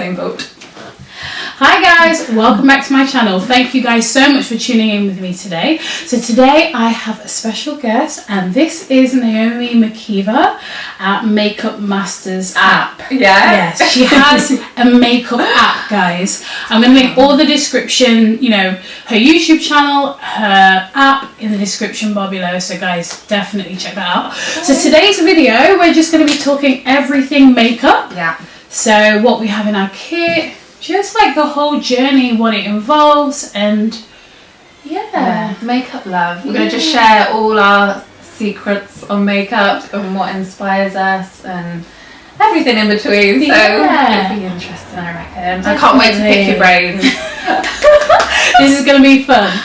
same boat. Hi guys, welcome back to my channel. Thank you guys so much for tuning in with me today. So today I have a special guest, and this is Naomi McKeever at Makeup Masters app. Yeah. Yes, she has a makeup app, guys. I'm going to link all the description, her YouTube channel, her app in the description bar below. So guys, definitely check that out. So today's video, we're just going to be talking everything makeup. Yeah. So what we have in our kit, just like the whole journey, what it involves, and yeah. Makeup love. We're going to just share all our secrets on makeup and what inspires us and everything in between. So it'll be interesting, I reckon. Definitely. I can't wait to pick your brains. This is going to be fun.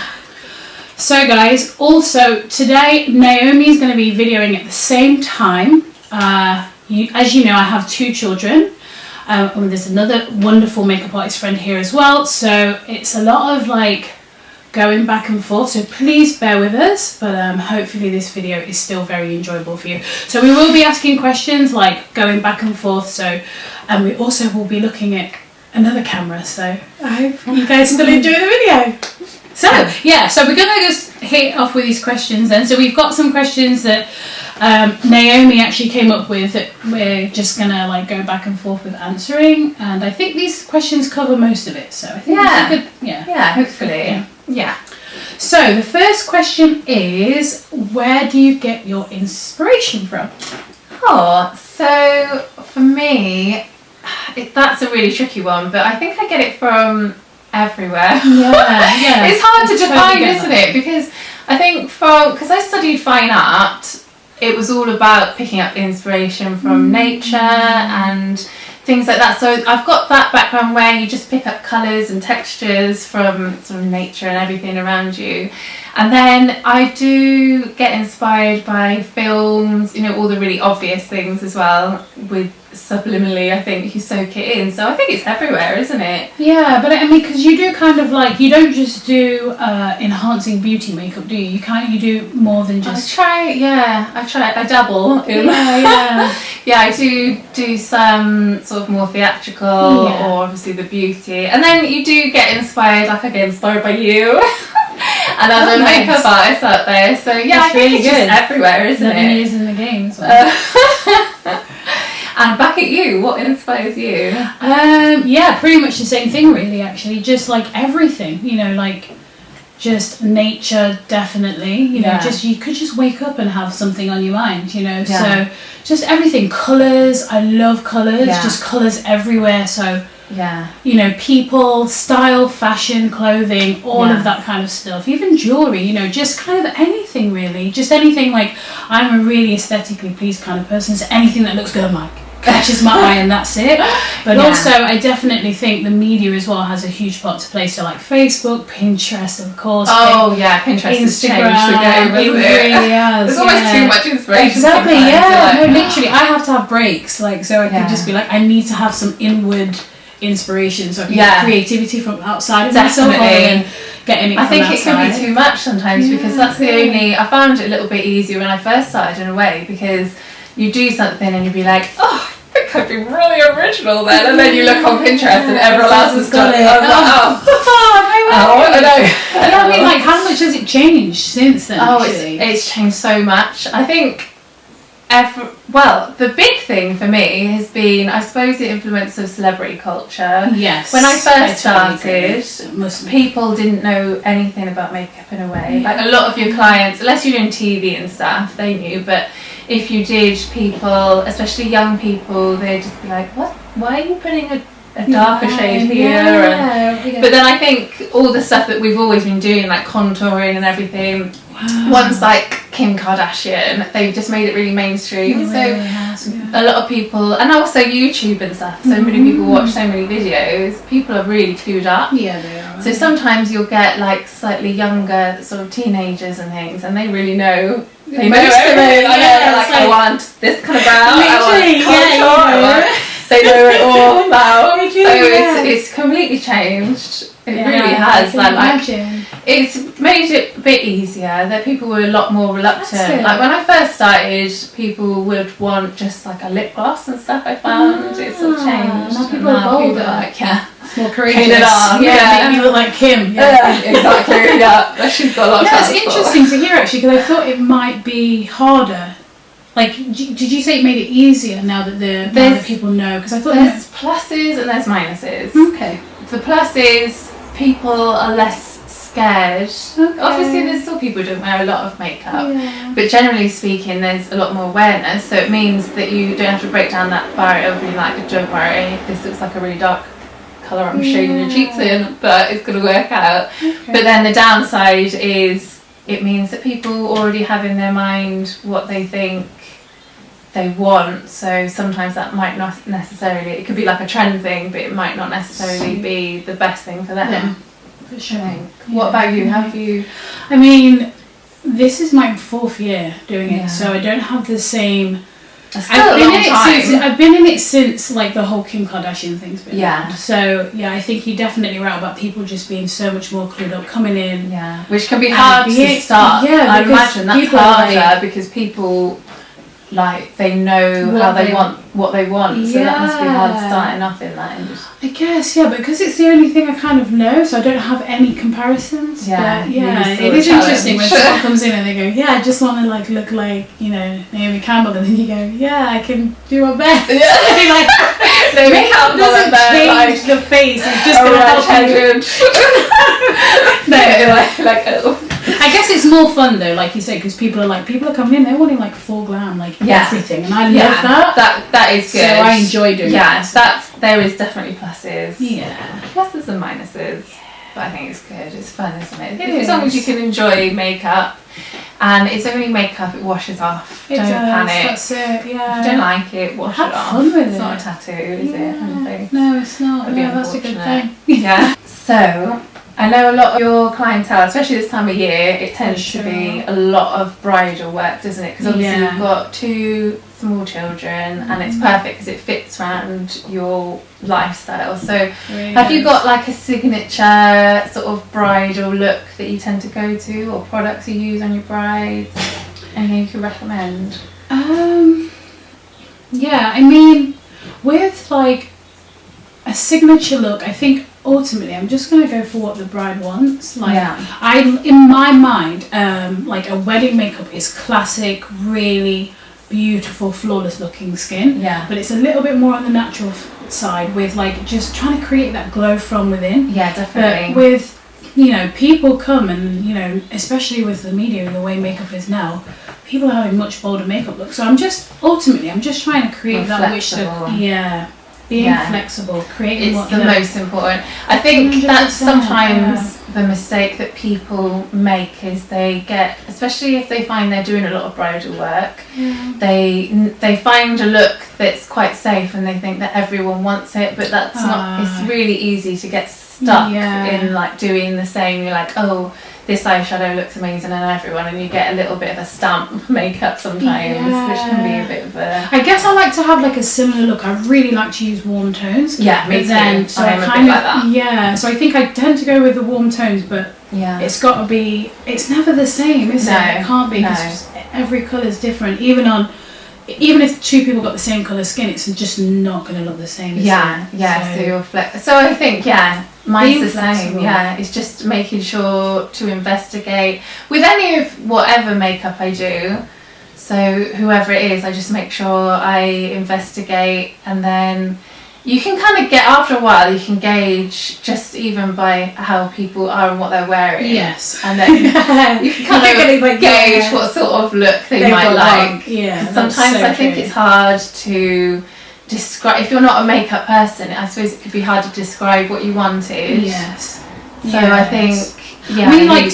So guys, also today Naomi is going to be videoing at the same time. As you know, I have 2 children. And there's another wonderful makeup artist friend here as well, so it's a lot of like going back and forth, so please bear with us, but hopefully this video is still very enjoyable for you. So we will be asking questions, like going back and forth, and we also will be looking at another camera, so I hope you guys still enjoy the video. So we're gonna just hit off with these questions then. So we've got some questions that Naomi actually came up with that we're just gonna like go back and forth with answering, and I think these questions cover most of it, so I think hopefully. Yeah. So the first question is, where do you get your inspiration from? So for me, that's a really tricky one, but I think I get it from everywhere. Yeah. It's hard to define, isn't it? Because I think because I studied fine art, it was all about picking up inspiration from nature and things like that. So I've got that background where you just pick up colours and textures from sort of nature and everything around you. And then I do get inspired by films, all the really obvious things as well, with subliminally, I think, you soak it in. So I think it's everywhere, isn't it? Yeah, but I mean, because you do kind of like, you don't just do enhancing beauty makeup, do you? You do more than just... I dabble in... Yeah, I do some sort of more theatrical, or obviously the beauty. And then you do get inspired, like I get inspired by you. And other makeup artists out there, so yeah, I think it's just everywhere, isn't it? 11 years in the game as well. And back at you, what inspires you? Pretty much the same thing, really. Actually, just like everything, like just nature, definitely. Just you could just wake up and have something on your mind, So just everything, colours. I love colours. Just colours everywhere. So. People, style, fashion, clothing, all of that kind of stuff, even jewellery, just kind of anything really, just anything. Like, I'm a really aesthetically pleased kind of person, so anything that looks good on my catches my eye and that's it. But also I definitely think the media as well has a huge part to play, so like Facebook, Pinterest, of course. Pinterest has changed the game, it really has. There's almost too much inspiration. Exactly, literally I have to have breaks, like, so I can just be like, I need to have some inward inspiration, so I can get creativity from outside of myself rather than getting it from outside. I think it can be too much sometimes, because that's the only... I found it a little bit easier when I first started, in a way, because you do something and you'd be like, I think I'd be really original then, and then you look on Pinterest and everyone else has done it. I was like, I mean, like, how much has it changed since then? It's changed so much. I think the big thing for me has been, I suppose, the influence of celebrity culture. Yes. When I first started, people didn't know anything about makeup, in a way. Like, a lot of your clients, unless you're in TV and stuff, they knew, but if you did, people, especially young people, they'd just be like, what? Why are you putting a darker shade here? But then I think all the stuff that we've always been doing, like contouring and everything, once like Kim Kardashian, they've just made it really mainstream. A lot of people, and also YouTube and stuff, so many people watch so many videos, people are really clued up. Yeah, they are. So sometimes you'll get like slightly younger sort of teenagers and things, and they really know. They know everything. I want this kind of brown. I want contour. They know it all now. They do, So yeah. it's completely changed. It Yeah, really has. I can imagine. It's made it a bit easier. That people were a lot more reluctant. That's good. Like when I first started, people would want just like a lip gloss and stuff. I found it's sort of changed. Now And people are bolder. like, yeah, More courageous. paint it on. Yeah, you look like Kim. Yeah. Exactly. Yeah, she's got a lot of Yeah, it's transport. interesting to hear actually, because I thought it might be harder. Like, did you say it made it easier now that now that people know? Because I thought There's pluses and there's minuses. okay. The plus is people are less scared. Okay. Obviously, there's still people who don't wear a lot of makeup, Yeah. but generally speaking, there's a lot more awareness. So it means that you don't have to break down that barrier of being like, don't worry, this looks like a really dark colour I'm shading your cheeks in, but it's going to work out. Okay. But then the downside is it means that people already have in their mind what they think they want, so sometimes that might not necessarily, it could be like a trend thing, but it might not necessarily be the best thing for them. Yeah, for sure. What about you? Have you? I mean, this is my 4th year doing Yeah. it, so I don't have the same. It's still a long time. I've been in it since like the whole Kim Kardashian thing's been Yeah. around. So yeah, I think you're definitely right about people just being so much more clued up, coming in. Yeah, which can be And hard to being- start. yeah, I because imagine that's people are harder like- because people like they know What how they they- want what they want, so that must be hard Yeah. starting off in that industry. I guess, yeah, because it's the only thing I kind of know, so I don't have any comparisons. Yeah, but you yeah, saw it the is interesting when challenge. someone comes in and they go, "Yeah, I just want to like look like Naomi Campbell," and then you go, "Yeah, I can do my best." Yeah. You're like, Naomi makeup Campbell doesn't and then, change the face; it's just a gonna red help you. headed. No, like oh. I guess it's more fun though, like you said, because people are coming in, they're wanting like full glam, like Yeah. everything, and I love that. That is good. So I enjoy doing Yeah, that. there is definitely pluses. Yeah. Pluses and minuses. But I think it's good. It's fun, isn't it? It As long as is. you can enjoy makeup, and it's only makeup, it washes off. It don't does, panic. That's it. Yeah. If you don't like it, wash Have it off. fun with it's it. not a tattoo, is it? Anything. No, it's not. That'd be Yeah, that's a good unfortunate. thing. Yeah. So, I know a lot of your clientele, especially this time of year, it tends Sure. to be a lot of bridal work, doesn't it? Because obviously Yeah. you've got 2 small children, and it's perfect because it fits around your lifestyle. So, Really have you does. got like a signature sort of bridal look that you tend to go to, or products you use on your brides? Anything you could recommend? Yeah, I mean, with like a signature look, I think ultimately I'm just gonna go for what the bride wants. Like, Yeah. in my mind, like a wedding makeup is classic, really beautiful, flawless looking skin. Yeah. But it's a little bit more on the natural side, with like just trying to create that glow from within. Yeah, definitely. But with, people come and, especially with the media and the way makeup is now, people are having much bolder makeup looks. So I'm just trying to create More that which flexible. look, being Yeah. flexible, creating It's what the most important. I think that's 100%, sometimes the mistake that people make is they get, especially if they find they're doing a lot of bridal work, they find a look that's quite safe and they think that everyone wants it, but that's not. It's really easy to get stuck in like doing the same. You're like, oh, this eyeshadow looks amazing on everyone, and you get a little bit of a stamp makeup sometimes, which can be a bit of a... I guess I like to have like a similar look. I really like to use warm tones. Yeah, me but too. then, so I am I a kind bit of like that. So I think I tend to go with the warm tones, but it's got to be. It's never the same, is it? It can't be, because every colour is different. Even if 2 people got the same colour skin, it's just not going to look the same. Is it? So you're so I think mine's Being the same. flexible. It's just making sure to investigate with any of whatever makeup I do. So whoever it is, I just make sure I investigate, and then you can kind of get, after a while, you can gauge just even by how people are and what they're wearing. Yes. And then you can kind of gauge what sort of look they might like. Yeah. Sometimes I think it's hard to describe, if you're not a makeup person, I suppose it could be hard to describe what you wanted. Yes. So I think, I mean, like,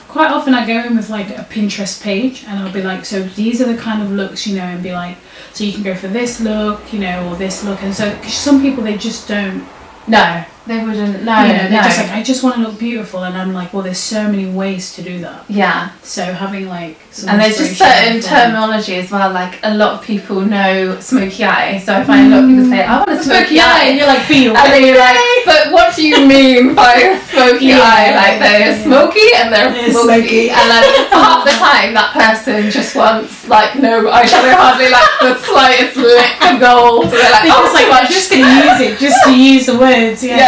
quite often I go in with like a Pinterest page, and I'll be like, so these are the kind of looks, and be like, so you can go for this look, or this look, and so 'cause some people, they just don't No, they wouldn't. No, you know, they're no. just like, I just want to look beautiful, and I'm like, well, there's so many ways to do that. Yeah. So having like some and there's just certain terminology as well. Like a lot of people know smoky eye, so I find a lot of people say, "I want a smoky eye," and you're like, feel. And then you're like, but what do you mean by smoky eye? Like they're smoky and they're smoky, and then half the time that person just wants like no eyeshadow, hardly like the slightest lick of gold. So they're like, oh, like, I'm just gonna use it just to use the words. Yeah.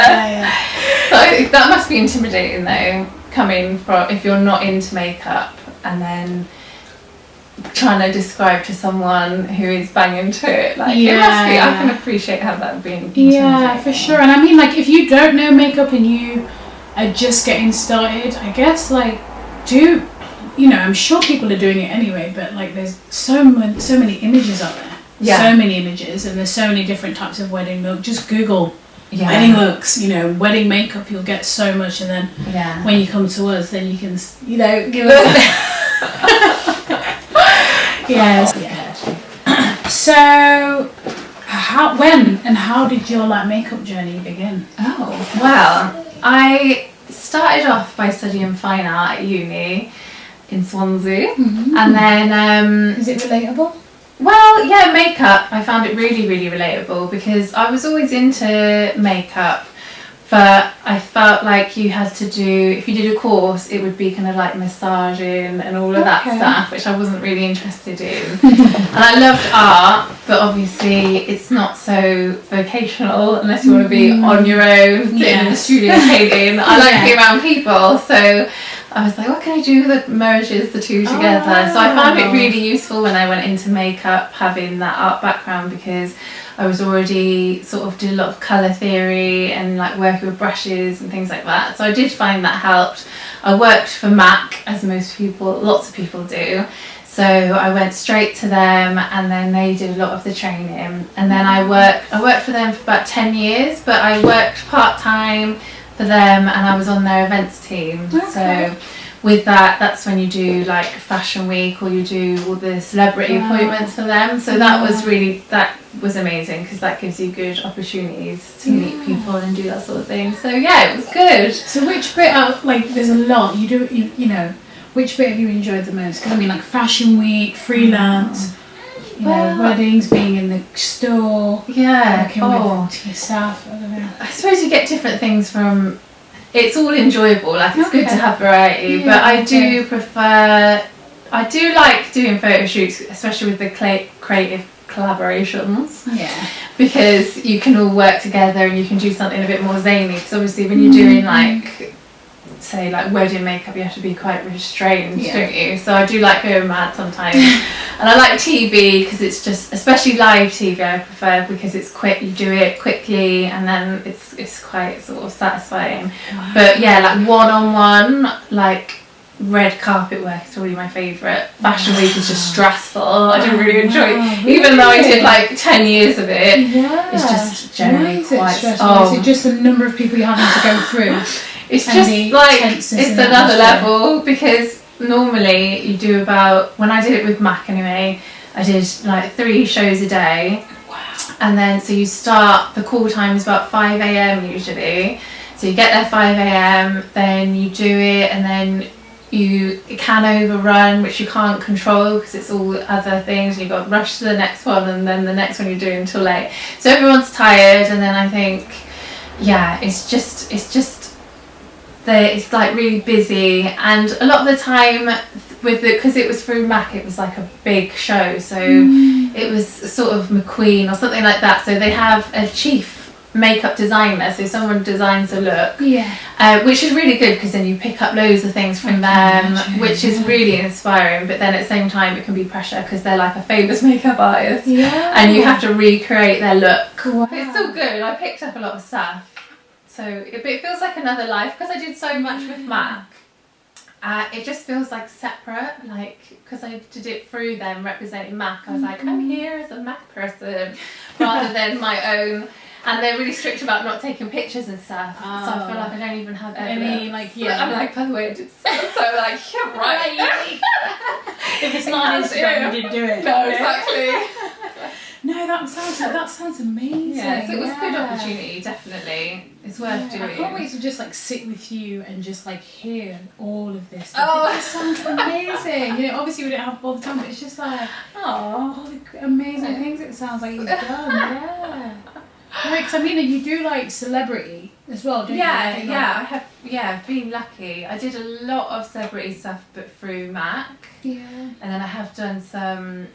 So that must be intimidating though, coming from if you're not into makeup and then trying to describe to someone who is bang into it. Like it must be. I can appreciate how that would be intimidating. Yeah, for sure. And I mean, like, if you don't know makeup and you are just getting started, I guess like I'm sure people are doing it anyway, but like there's so many images out there. So many images, and there's so many different types of wedding look. Just Google wedding looks, wedding makeup, you'll get so much, and then when you come to us, then you can, give us yes. So how did your makeup journey begin? Oh, well, I started off by studying fine art at uni in Swansea, and then is it relatable? Well, yeah, makeup. I found it really, really relatable because I was always into makeup, but I felt like you had to do, if you did a course, it would be kind of like massaging and all of that stuff, which I wasn't really interested in. And I loved art, but obviously it's not so vocational unless you want to be on your own, sitting in the studio painting. I like being around people, so I was like, what can I do that merges the two together? So I found it really useful when I went into makeup, having that art background, because I was already sort of did a lot of colour theory and like working with brushes and things like that. So I did find that helped. I worked for MAC, as lots of people do. So I went straight to them, and then they did a lot of the training. And then I worked for them for about 10 years, but I worked part-time for them, and I was on their events team. So with that's when you do like fashion week, or you do all the celebrity appointments for them. So that was amazing, because that gives you good opportunities to meet people and do that sort of thing. So yeah, it was good. So which bit there's a lot you do, which bit have you enjoyed the most? Because I mean, like fashion week, freelance, weddings, being in the store, working with your staff. I don't know. I suppose you get different things from. It's all enjoyable. Like it's good to have variety, but I do prefer. I do like doing photo shoots, especially with the creative collaborations. Yeah. Because you can all work together and you can do something a bit more zany. Because obviously, when you're doing say wedding makeup, you have to be quite restrained, don't you? So I do like going mad sometimes. And I like TV because it's just, especially live TV, I prefer, because it's quick, you do it quickly, and then it's quite sort of satisfying. Wow. But yeah, like one-on-one, like red carpet work is probably my favourite. Fashion week is just stressful. I didn't really enjoy it, even though I did like 10 years of it. It's just generally quite stressful. Is it just the number of people you're having to go through? It's just like, it's another level, because normally you do when I did it with MAC anyway, I did like 3 shows a day. Wow. And then, so you start, the call time is about 5 a.m. usually. So you get there 5 a.m, then you do it, and then it can overrun, which you can't control because it's all other things. You've got to rush to the next one, and then the next one you're doing until late. So everyone's tired, and then I think, it's just it's like really busy, and a lot of the time because it was through MAC, it was like a big show, so it was sort of McQueen or something like that. So they have a chief makeup designer, so someone designs a look, which is really good, because then you pick up loads of things from them, which is really inspiring. But then at the same time, it can be pressure, because they're like a famous makeup artist, and you have to recreate their look. Wow. But it's still good. I picked up a lot of stuff. So it feels like another life, because I did so much with MAC. It just feels like separate, because I did it through them representing MAC. I was like, I'm here as a MAC person, rather than my own. And they're really strict about not taking pictures and stuff. So I feel like I don't even have any, I'm like, by the way, I did so right. If it's not on Instagram, you didn't do it. No, exactly. No, that sounds amazing. Yeah, so it was a good opportunity, definitely. It's worth doing. I can't wait to just like sit with you and just like hear all of this stuff. Oh. It just sounds amazing. You know, obviously we don't have all the time, but it's just like all the amazing things it sounds like you've done. Yeah. Because I mean, you do like celebrity as well, don't you? I have been lucky. I did a lot of celebrity stuff, but through Mac. Yeah. And then I have done some.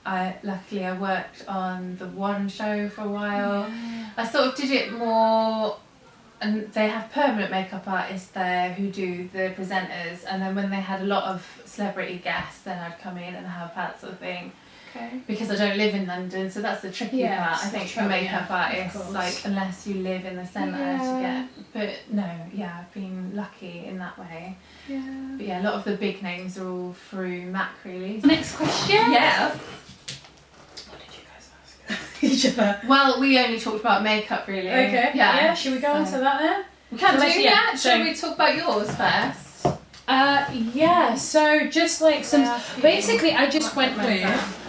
Luckily I worked on the One show for a while. Yeah. I sort of did it more, and they have permanent makeup artists there who do the presenters, and then when they had a lot of celebrity guests, then I'd come in and have that sort of thing. Okay. Because I don't live in London, so that's the tricky part, I think, for makeup artists, like unless you live in the centre to get. But no, I've been lucky in that way. Yeah. But yeah, a lot of the big names are all through Mac, really. Next question. Yeah. What did you guys ask each other? Well, we only talked about makeup, really. Okay. Yeah. Should we go on to that then? We can do that. So- Shall we talk about yours first? So just like some, basically I just went with,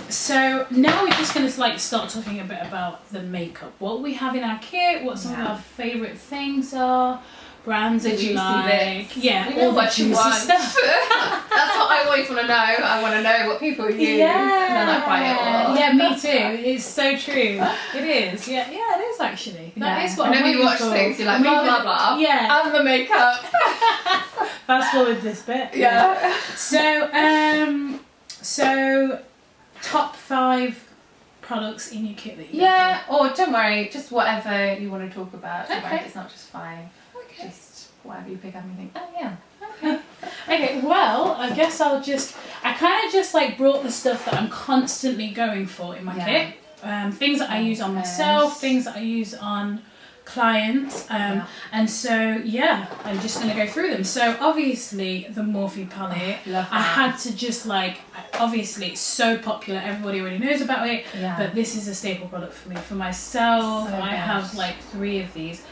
so now we're just going to like start talking a bit about the makeup, what we have in our kit, what some of our favourite things are, brands that you like, we know all the what you juicy want. stuff. That's what I always want to know. I want to know what people use, and then I buy it all. Yeah, me too. It's so true. It is. Yeah, it is actually. That is what Whenever I'm you watch for. things, you're like blah blah blah. Yeah. And the makeup. Fast forward this bit. Yeah. So top 5 products in your kit that you or don't worry, just whatever you want to talk about. Don't worry, Okay. it's not just 5. Okay. Just whatever you pick up and you think, oh yeah. Okay, well, I guess I kind of just like brought the stuff that I'm constantly going for in my kit. Things that I use on myself, things that I use on clients, and so I'm just going to go through them. So obviously the Morphe palette, I had to just like, obviously it's so popular, everybody already knows about it, but this is a staple product for me. For myself, I have like 3 of these.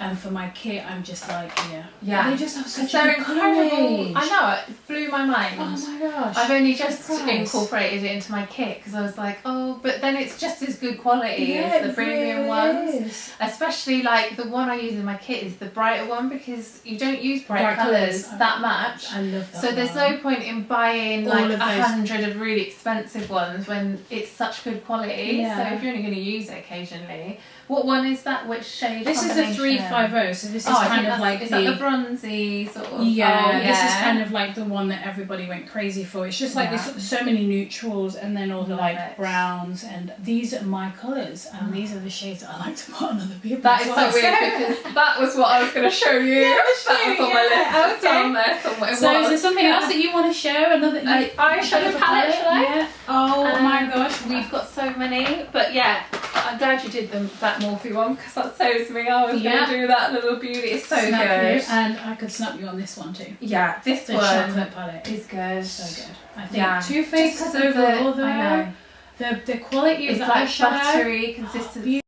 And for my kit, I'm just like, they just have such a incredible. I know, it blew my mind. Oh my gosh. I've only just incorporated it into my kit because I was like, but then it's just as good quality as the premium ones. Especially like the one I use in my kit is the brighter one because you don't use bright colours that much. I love that. So there's no point in buying like 100 of really expensive ones when it's such good quality. Yeah. So if you're only going to use it occasionally. What one is that? Which shade? This is the 350, so this is kind of like is that the bronzy sort of? This is kind of like the one that everybody went crazy for. It's just like there's so many neutrals and then all the like browns, and these are my colours and these are the shades that I like to put on other people. That is so weird because that was what I was going to show you. That was on my list. Okay. On there somewhere. So is there something else that you want to show? Another eyeshadow palette, shall I? Yeah. Oh my gosh, we've got so many, but I'm glad you did that Morphe one because that saves me. I was going to do that little beauty. It's so good. And I could snap you on this one too. Yeah, this the one chocolate palette is good. So good. I think Too Faced because overall, I know the quality of it's the like eyeshadow, buttery consistency.